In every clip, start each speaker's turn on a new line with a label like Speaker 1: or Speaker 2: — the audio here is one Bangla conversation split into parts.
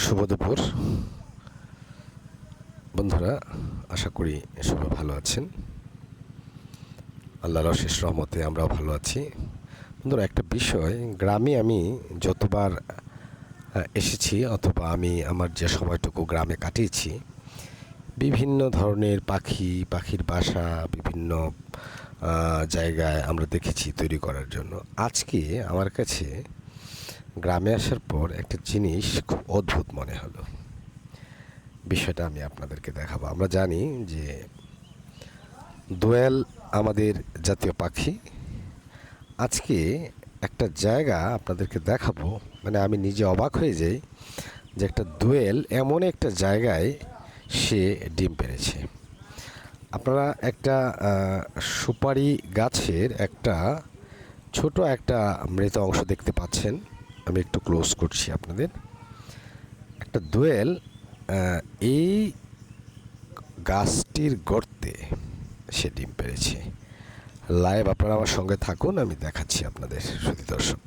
Speaker 1: শুভ দুপুর বন্ধুরা, আশা করি সবাই ভালো আছেন। আল্লাহর অশেষ রহমতে আমরাও ভালো আছি। বন্ধুরা, একটা বিষয়, গ্রামে আমি যতবার এসেছি অথবা আমি আমার যে সময়টুকু গ্রামে কাটিয়েছি, বিভিন্ন ধরনের পাখির বাসা বিভিন্ন জায়গায় আমরা দেখেছি তৈরি করার জন্য। আজকে আমার কাছে গ্রামে আসার পর একটা জিনিস খুব অদ্ভুত মনে হলো। বিষয়টা আমি আপনাদেরকে দেখাবো। আমরা জানি যে দোয়েল আমাদের জাতীয় পাখি। আজকে একটা জায়গা আপনাদেরকে দেখাবো, মানে আমি নিজে অবাক হয়ে যাই যে একটা দোয়েল এমন একটা জায়গায় সে ডিম পেড়েছে। আপনারা একটা সুপারি গাছের একটা ছোট একটা মৃত অংশ দেখতে পাচ্ছেন। আমি একটু ক্লোজ করছি আপনাদের। একটা দোয়েল এই গাছটির গর্তে সে ডিম পেড়েছে। লাইভ আপনারা আমার সঙ্গে থাকুন, আমি দেখাচ্ছি আপনাদের শ্রোতা দর্শক।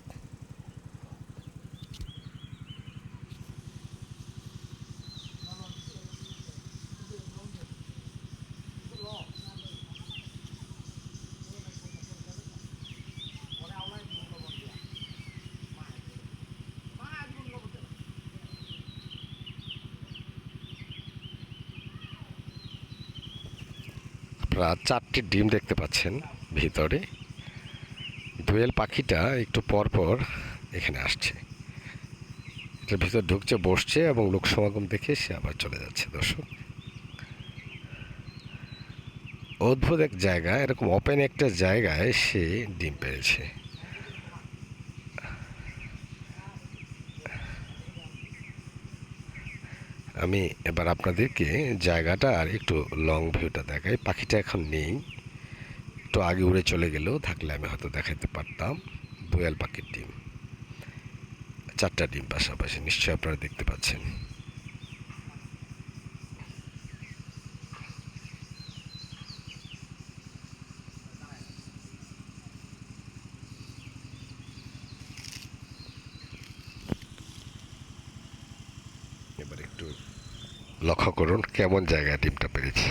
Speaker 1: আপনারা 4টি ডিম দেখতে পাচ্ছেন ভিতরে। দোয়েল পাখিটা একটু পর পর এখানে আসছে, এটার ভিতর ঢুকছে, বসছে এবং লোক সমাগম দেখে সে আবার চলে যাচ্ছে। দর্শক, অদ্ভুত এক জায়গা, এরকম ওপেন একটা জায়গায় সে ডিম পেয়েছে। আমি এবার আপনাদেরকে জায়গাটা আর একটু লং ভিউটা দেখাই। পাখিটা এখন নেই, একটু আগে উড়ে চলে গেলেও থাকলে আমি হয়তো দেখাতে পারতাম। দোয়েল পাখির ডিম, 4টা ডিম পাশাপাশি, নিশ্চয়ই আপনারা দেখতে পাচ্ছেন। এবার একটু লক্ষ্য করুন কেমন জায়গায় ডিমটা পেরেছে।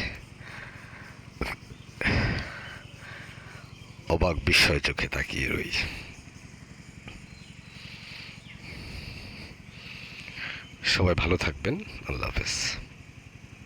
Speaker 1: অবাক বিস্ময় চোখে তাকিয়ে রই। সবাই ভালো থাকবেন। আল্লাহ হাফেজ।